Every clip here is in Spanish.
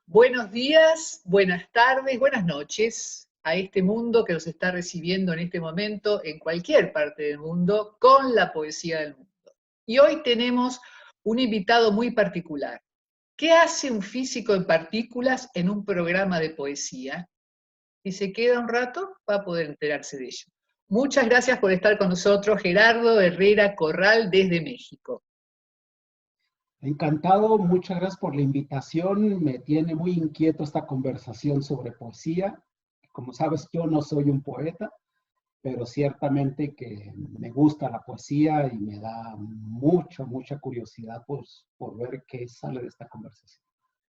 Buenos días, buenas tardes, buenas noches a este mundo que nos está recibiendo en este momento en cualquier parte del mundo con la poesía del mundo. Y hoy tenemos un invitado muy particular. ¿Qué hace un físico en partículas en un programa de poesía? Si se queda un rato, va a poder enterarse de ello. Muchas gracias por estar con nosotros, Gerardo Herrera Corral, desde México. Encantado, muchas gracias por la invitación. Me tiene muy inquieto esta conversación sobre poesía. Como sabes, yo no soy un poeta, pero ciertamente que me gusta la poesía y me da mucha curiosidad pues, por ver qué sale de esta conversación.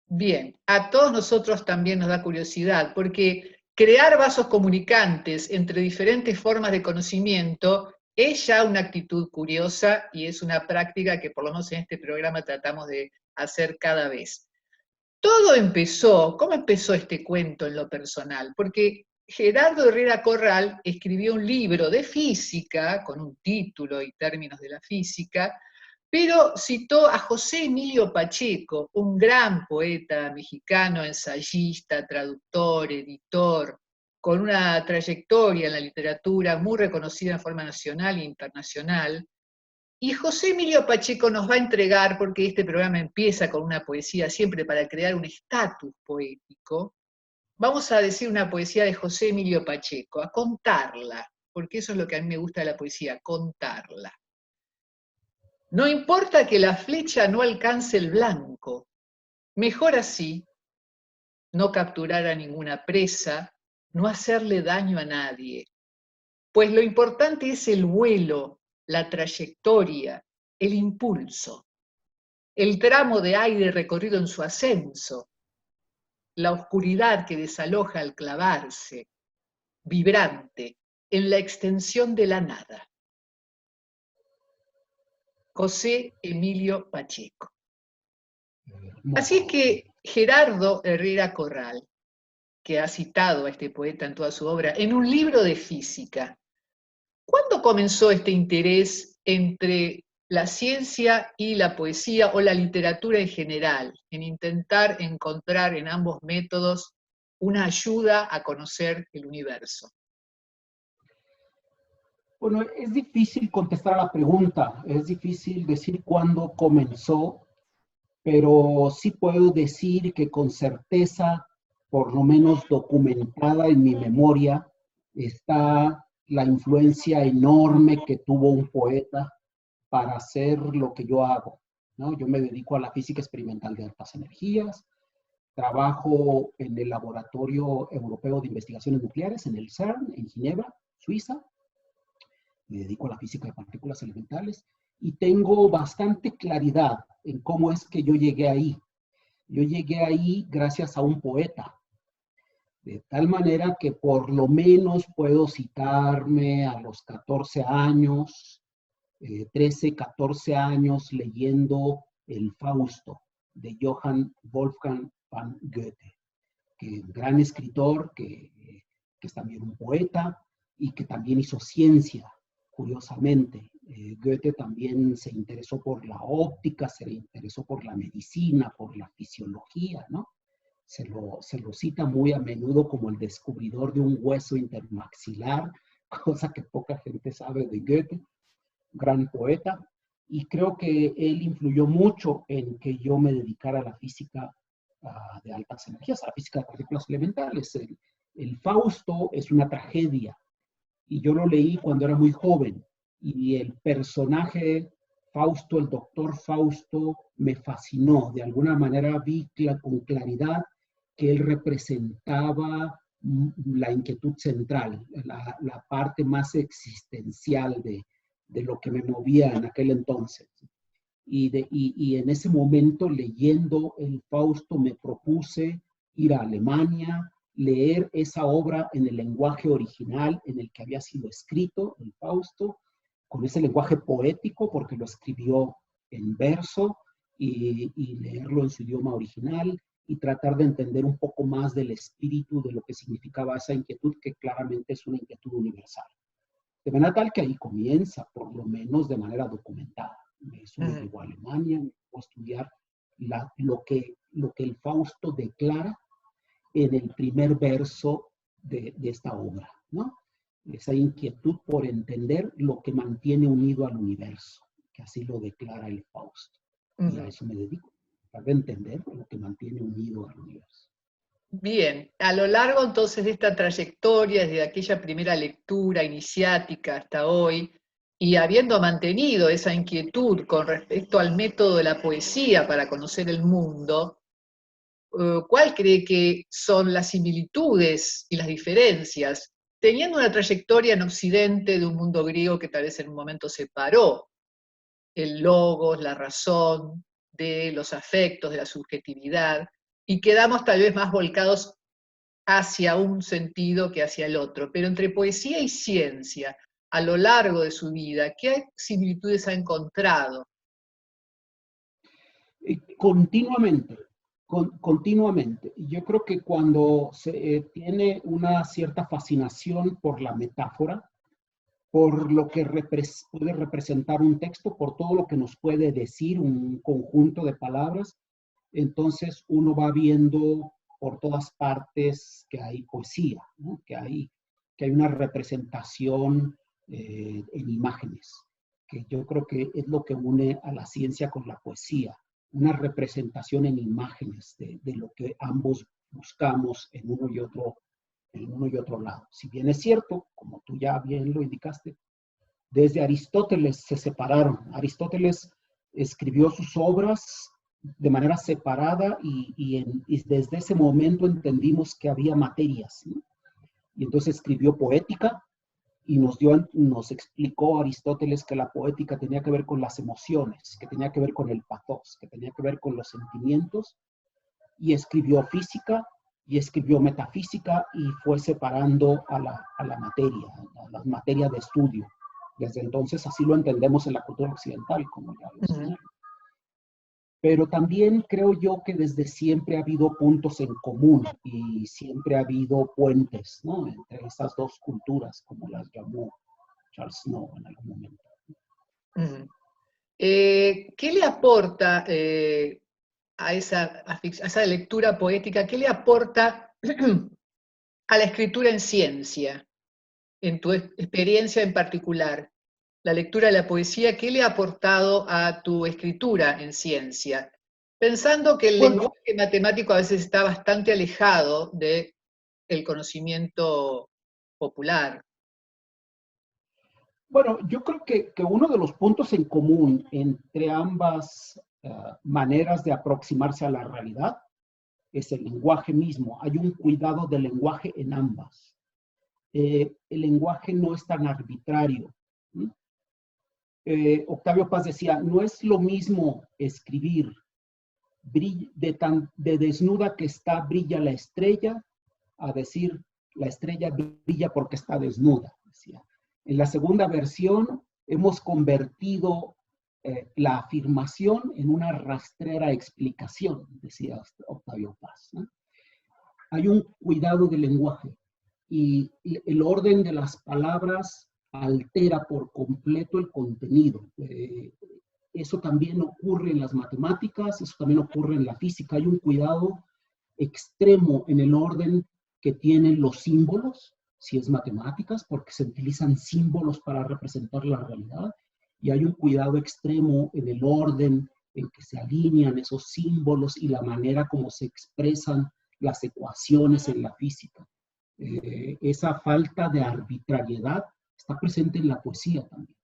Bien, a todos nosotros también nos da curiosidad, porque crear vasos comunicantes entre diferentes formas de conocimiento es ya una actitud curiosa y es una práctica que por lo menos en este programa tratamos de hacer cada vez. Todo empezó, ¿cómo empezó este cuento en lo personal? Porque Gerardo Herrera Corral escribió un libro de física, con un título y términos de la física, pero citó a José Emilio Pacheco, un gran poeta mexicano, ensayista, traductor, editor, con una trayectoria en la literatura muy reconocida en forma nacional e internacional. Y José Emilio Pacheco nos va a entregar, porque este programa empieza con una poesía siempre para crear un estatus poético, vamos a decir una poesía de José Emilio Pacheco, a contarla, porque eso es lo que a mí me gusta de la poesía, contarla. No importa que la flecha no alcance el blanco, mejor así, no capturar a ninguna presa, no hacerle daño a nadie, pues lo importante es el vuelo, la trayectoria, el impulso, el tramo de aire recorrido en su ascenso, la oscuridad que desaloja al clavarse, vibrante, en la extensión de la nada. José Emilio Pacheco. Así es Hermoso. que Gerardo Herrera Corral, que ha citado a este poeta en toda su obra, en un libro de física, ¿cuándo comenzó este interés entre la ciencia y la poesía o la literatura en general, en intentar encontrar en ambos métodos una ayuda a conocer el universo? Bueno, es difícil contestar a la pregunta, es difícil decir cuándo comenzó, pero sí puedo decir que con certeza, por lo menos documentada en mi memoria, está la influencia enorme que tuvo un poeta para hacer lo que yo hago, ¿no? Yo me dedico a la física experimental de altas energías, trabajo en el Laboratorio Europeo de Investigaciones Nucleares, en el CERN, en Ginebra, Suiza. Me dedico a la física de partículas elementales y tengo bastante claridad en cómo es que yo llegué ahí. Yo llegué ahí gracias a un poeta, de tal manera que por lo menos puedo citarme a los 14 años, 13, 14 años leyendo el Fausto de Johann Wolfgang van Goethe, que es un gran escritor, que es también un poeta y que también hizo ciencia, curiosamente. Goethe también se interesó por la óptica, se interesó por la medicina, por la fisiología, ¿no? Se lo cita muy a menudo como el descubridor de un hueso intermaxilar, cosa que poca gente sabe de Goethe, gran poeta, y creo que él influyó mucho en que yo me dedicara a la física de altas energías, a la física de partículas elementales. El Fausto es una tragedia, y yo lo leí cuando era muy joven, y el personaje Fausto, el doctor Fausto, me fascinó. De alguna manera vi con claridad que él representaba la inquietud central, la parte más existencial de lo que me movía en aquel entonces. Y en ese momento, leyendo el Fausto, me propuse ir a Alemania, leer esa obra en el lenguaje original en el que había sido escrito, el Fausto, con ese lenguaje poético, porque lo escribió en verso, y leerlo en su idioma original, y tratar de entender un poco más del espíritu de lo que significaba esa inquietud, que claramente es una inquietud universal. De manera tal que ahí comienza, por lo menos de manera documentada. Eso me llevó a Alemania, me llevó a estudiar lo que lo que el Fausto declara en el primer verso de esta obra, ¿no? Esa inquietud por entender lo que mantiene unido al universo, que así lo declara el Fausto. Y a eso me dedico, para entender lo que mantiene unido al universo. Bien, a lo largo entonces de esta trayectoria, desde aquella primera lectura iniciática hasta hoy, y habiendo mantenido esa inquietud con respecto al método de la poesía para conocer el mundo, ¿cuál cree que son las similitudes y las diferencias, teniendo una trayectoria en Occidente de un mundo griego que tal vez en un momento separó el logos, la razón, de los afectos, de la subjetividad, y quedamos tal vez más volcados hacia un sentido que hacia el otro? Pero entre poesía y ciencia, a lo largo de su vida, ¿qué similitudes ha encontrado? Continuamente, continuamente. Yo creo que cuando se tiene una cierta fascinación por la metáfora, por lo que puede representar un texto, por todo lo que nos puede decir un conjunto de palabras, entonces uno va viendo por todas partes que hay poesía, ¿no? que hay una representación en imágenes, que yo creo que es lo que une a la ciencia con la poesía, una representación en imágenes de lo que ambos buscamos en uno y otro lado. Si bien es cierto, como tú ya bien lo indicaste, desde Aristóteles se separaron. Aristóteles escribió sus obras de manera separada y desde ese momento entendimos que había materias, ¿no? Y entonces escribió poética y nos explicó Aristóteles que la poética tenía que ver con las emociones, que tenía que ver con el pathos, que tenía que ver con los sentimientos, y escribió física y escribió metafísica y fue separando a la materia, a las materias de estudio. Desde entonces así lo entendemos en la cultura occidental, como ya lo señalé. Pero también creo yo que desde siempre ha habido puntos en común y siempre ha habido puentes, ¿no? Entre esas dos culturas, como las llamó Charles Snow en algún momento. ¿Qué le aporta a esa lectura poética, qué le aporta a la escritura en ciencia, en tu experiencia en particular? La lectura de la poesía, ¿qué le ha aportado a tu escritura en ciencia? Pensando que el lenguaje matemático a veces está bastante alejado del conocimiento popular. Bueno, yo creo que uno de los puntos en común entre ambas maneras de aproximarse a la realidad es el lenguaje mismo. Hay un cuidado del lenguaje en ambas. El lenguaje no es tan arbitrario. Octavio Paz decía, no es lo mismo escribir de desnuda que está brilla la estrella, a decir la estrella brilla porque está desnuda, decía. En la segunda versión hemos convertido la afirmación en una rastrera explicación, decía Octavio Paz, ¿no? Hay un cuidado del lenguaje y el orden de las palabras altera por completo el contenido. Eso también ocurre en las matemáticas, eso también ocurre en la física. Hay un cuidado extremo en el orden que tienen los símbolos, si es matemáticas, porque se utilizan símbolos para representar la realidad, y hay un cuidado extremo en el orden en que se alinean esos símbolos y la manera como se expresan las ecuaciones en la física. Esa falta de arbitrariedad está presente en la poesía también.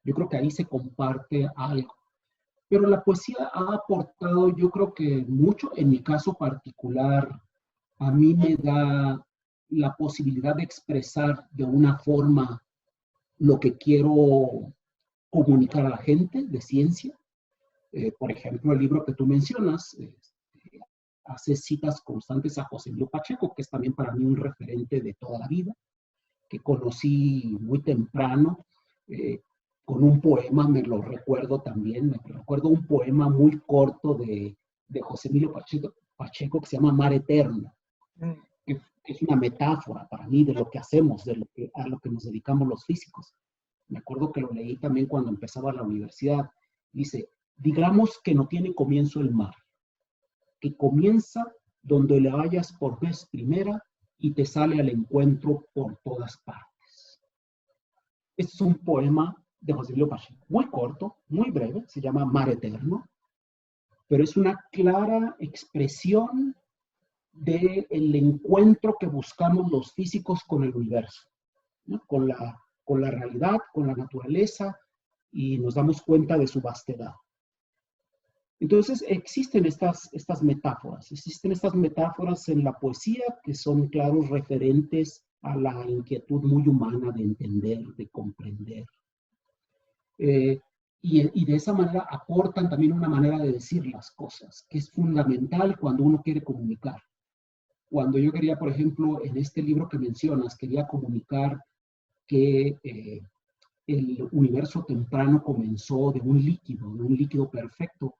Yo creo que ahí se comparte algo. Pero la poesía ha aportado, yo creo que mucho, en mi caso particular, a mí me da la posibilidad de expresar de una forma lo que quiero comunicar a la gente de ciencia. Por ejemplo, el libro que tú mencionas hace citas constantes a José Emilio Pacheco, que es también para mí un referente de toda la vida, que conocí muy temprano, con un poema, me lo recuerdo también, me recuerdo un poema muy corto de José Emilio Pacheco que se llama Mar Eterno, que es una metáfora para mí de lo que hacemos, a lo que nos dedicamos los físicos. Me acuerdo que lo leí también cuando empezaba la universidad. Dice, digamos que no tiene comienzo el mar. que comienza donde le vayas por vez primera y te sale al encuentro por todas partes. Este es un poema de José Emilio Pacheco, muy corto, muy breve, se llama Mar Eterno, pero es una clara expresión del encuentro que buscamos los físicos con el universo, ¿no? Con la realidad, con la naturaleza, y nos damos cuenta de su vastedad. Entonces existen estas metáforas en la poesía que son claros referentes a la inquietud muy humana de entender, de comprender. Y de esa manera aportan también una manera de decir las cosas, que es fundamental cuando uno quiere comunicar. Cuando yo quería, por ejemplo, en este libro que mencionas, quería comunicar que el universo temprano comenzó de un líquido perfecto,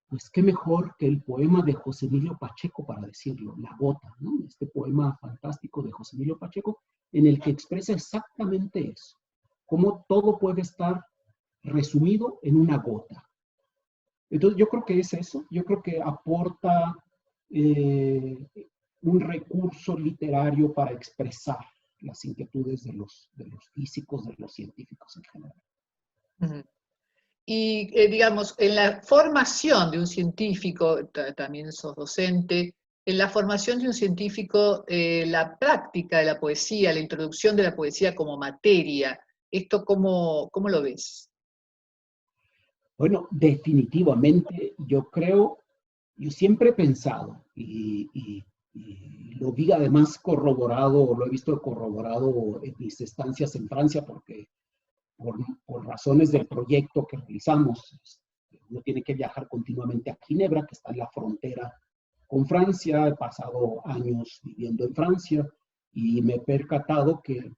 pues qué mejor que el poema de José Emilio Pacheco para decirlo, La Gota, ¿no? Este poema fantástico de José Emilio Pacheco, en el que expresa exactamente eso, cómo todo puede estar resumido en una gota. Entonces yo creo que es eso, yo creo que aporta un recurso literario para expresar las inquietudes de los físicos, de los científicos en general. Uh-huh. Y digamos, en la formación de un científico, también sos docente, en la formación de un científico, la práctica de la poesía, la introducción de la poesía como materia, ¿esto cómo lo ves? Bueno, definitivamente yo siempre he pensado, y lo vi además corroborado, lo he visto corroborado en mis estancias en Francia, porque por razones del proyecto que realizamos, uno tiene que viajar continuamente a Ginebra, que está en la frontera con Francia. He pasado años viviendo en Francia y me he percatado que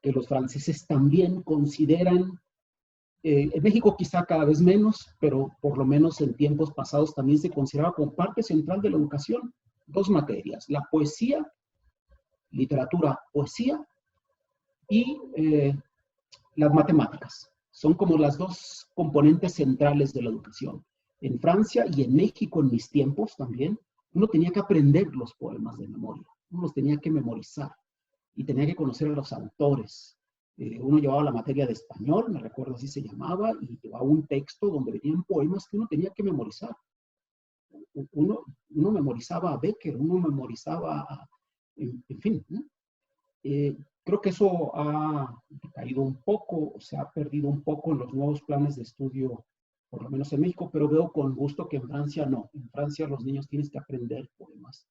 los franceses también consideran, en México quizá cada vez menos, pero por lo menos en tiempos pasados también se consideraba como parte central de la educación dos materias: la poesía, literatura, poesía, y las matemáticas. Son como las dos componentes centrales de la educación. En Francia y en México, en mis tiempos también, uno tenía que aprender los poemas de memoria, uno los tenía que memorizar y tenía que conocer a los autores. Uno llevaba la materia de español, me recuerdo así se llamaba, y llevaba un texto donde venían poemas que uno tenía que memorizar. Uno memorizaba a Becker, uno memorizaba en fin, ¿no? Creo que eso ha caído un poco, se ha perdido un poco en los nuevos planes de estudio, por lo menos en México, pero veo con gusto que en Francia no. En Francia los niños tienen que aprender poemas.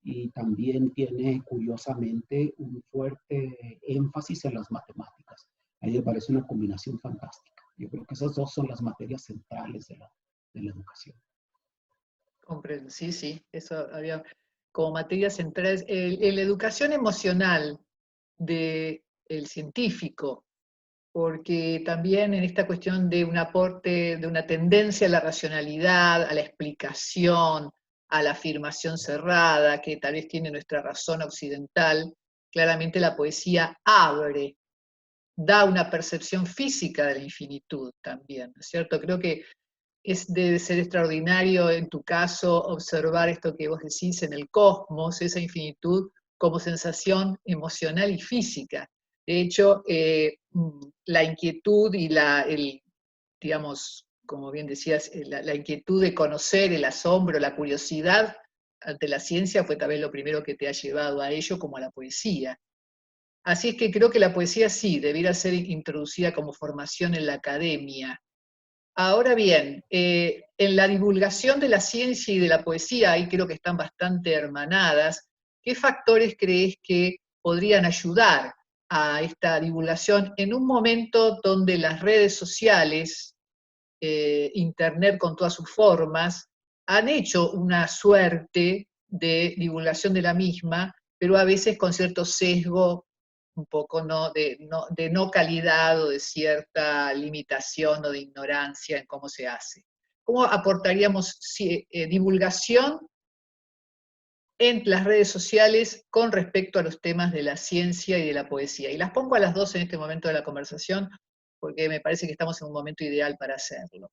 Y también tiene, curiosamente, un fuerte énfasis en las matemáticas. A mí me parece una combinación fantástica. Yo creo que esas dos son las materias centrales de la educación. Comprendo, sí, sí, eso había como materias centrales. La educación emocional del científico, porque también en esta cuestión de un aporte, de una tendencia a la racionalidad, a la explicación, a la afirmación cerrada, que tal vez tiene nuestra razón occidental, claramente la poesía abre, da una percepción física de la infinitud también, ¿no es cierto? Creo que debe ser extraordinario en tu caso observar esto que vos decís en el cosmos, esa infinitud como sensación emocional y física. De hecho, la inquietud y digamos, como bien decías, la inquietud de conocer, el asombro, la curiosidad ante la ciencia fue tal vez lo primero que te ha llevado a ello, como a la poesía. Así es que creo que la poesía sí, debiera ser introducida como formación en la academia. Ahora bien, en la divulgación de la ciencia y de la poesía, ahí creo que están bastante hermanadas. ¿Qué factores crees que podrían ayudar a esta divulgación en un momento donde las redes sociales, Internet con todas sus formas, han hecho una suerte de divulgación de la misma, pero a veces con cierto sesgo un poco de no calidad o de cierta limitación o de ignorancia en cómo se hace? ¿Cómo aportaríamos divulgación en las redes sociales con respecto a los temas de la ciencia y de la poesía? Y las pongo a las dos en este momento de la conversación porque me parece que estamos en un momento ideal para hacerlo.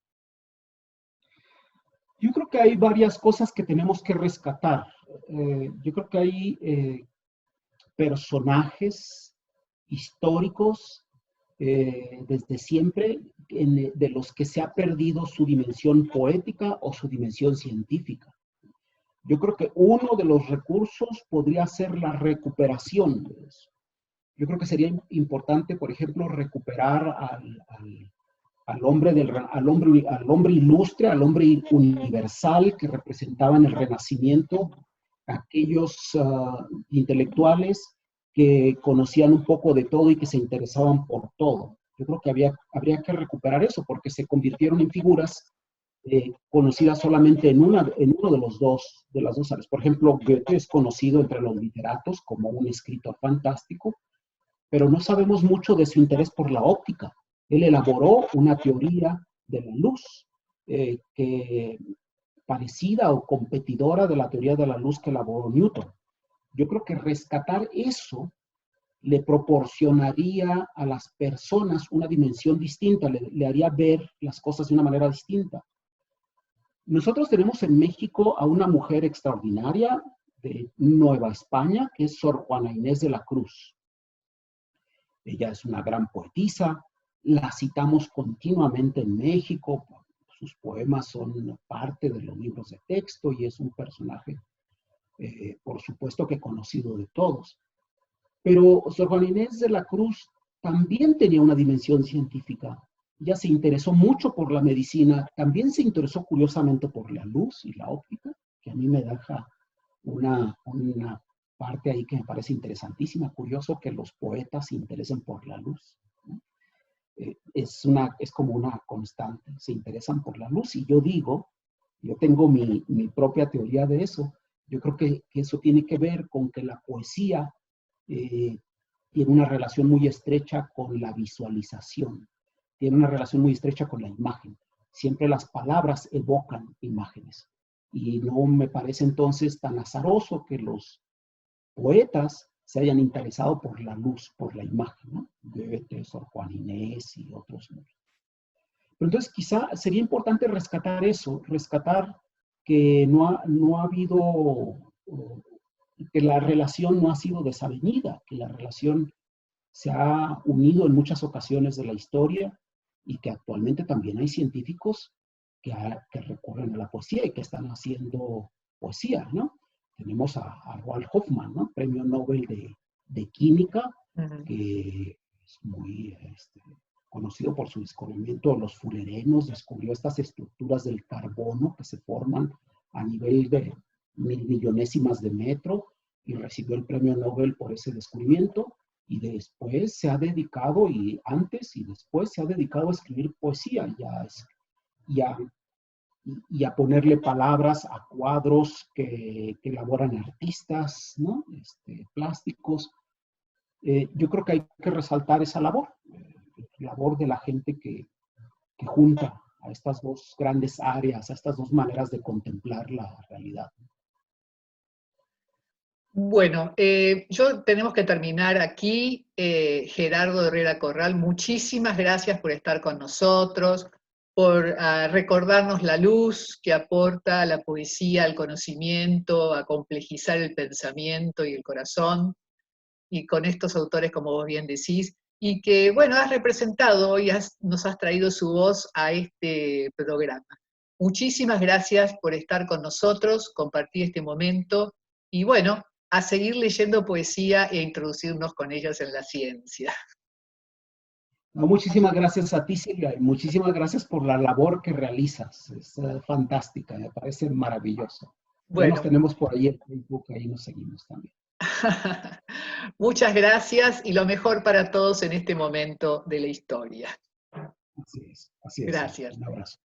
Yo creo que hay varias cosas que tenemos que rescatar. Yo creo que hay personajes históricos desde siempre de los que se ha perdido su dimensión poética o su dimensión científica. Yo creo que uno de los recursos podría ser la recuperación de eso. Yo creo que sería importante, por ejemplo, recuperar al hombre ilustre, al hombre universal que representaba en el Renacimiento, aquellos intelectuales que conocían un poco de todo y que se interesaban por todo. Yo creo que habría que recuperar eso, porque se convirtieron en figuras conocidas solamente en uno de las dos áreas. Por ejemplo, Goethe es conocido entre los literatos como un escritor fantástico, pero no sabemos mucho de su interés por la óptica. Él elaboró una teoría de la luz que parecida o competidora de la teoría de la luz que elaboró Newton. Yo creo que rescatar eso le proporcionaría a las personas una dimensión distinta, le haría ver las cosas de una manera distinta. Nosotros tenemos en México a una mujer extraordinaria de Nueva España, que es Sor Juana Inés de la Cruz. Ella es una gran poetisa, la citamos continuamente en México, sus poemas son parte de los libros de texto y es un personaje, por supuesto que conocido de todos. Pero Sor Juana Inés de la Cruz también tenía una dimensión científica. Ella se interesó mucho por la medicina, también se interesó curiosamente por la luz y la óptica, que a mí me deja una parte ahí que me parece interesantísima. Curioso que los poetas se interesen por la luz, ¿no? Es como una constante, se interesan por la luz. Y yo tengo mi propia teoría de eso. Yo creo que eso tiene que ver con que la poesía tiene una relación muy estrecha con la visualización, tiene una relación muy estrecha con la imagen. Siempre las palabras evocan imágenes. Y no me parece entonces tan azaroso que los poetas se hayan interesado por la luz, por la imagen, ¿no? Goethe, Sor Juana Inés y otros. Pero entonces quizá sería importante rescatar eso, rescatar que no ha habido, que la relación no ha sido desavenida, que la relación se ha unido en muchas ocasiones de la historia y que actualmente también hay científicos que recurren a la poesía y que están haciendo poesía, ¿no? Tenemos a Roald Hoffmann, ¿no? Premio Nobel de Química, que es muy conocido por su descubrimiento de los fullerenos, descubrió estas estructuras del carbono que se forman a nivel de millonésimas de metro y recibió el premio Nobel por ese descubrimiento. Y después se ha dedicado, y antes y después se ha dedicado a escribir poesía y a ponerle palabras a cuadros que elaboran artistas, ¿no? Plásticos. Yo creo que hay que resaltar esa labor, la labor de la gente que junta a estas dos grandes áreas, a estas dos maneras de contemplar la realidad. Bueno, tenemos que terminar aquí. Gerardo Herrera Corral, muchísimas gracias por estar con nosotros, por recordarnos la luz que aporta la poesía al conocimiento, a complejizar el pensamiento y el corazón, y con estos autores, como vos bien decís, y que, bueno, has representado y nos has traído su voz a este programa. Muchísimas gracias por estar con nosotros, compartir este momento, y bueno, a seguir leyendo poesía e introducirnos con ellos en la ciencia. No, muchísimas gracias a ti, Silvia, y muchísimas gracias por la labor que realizas. Es fantástica, me parece maravilloso. Bueno, nos tenemos por ahí en Facebook, ahí nos seguimos también. Muchas gracias y lo mejor para todos en este momento de la historia. Así es, así es. Gracias. Un abrazo.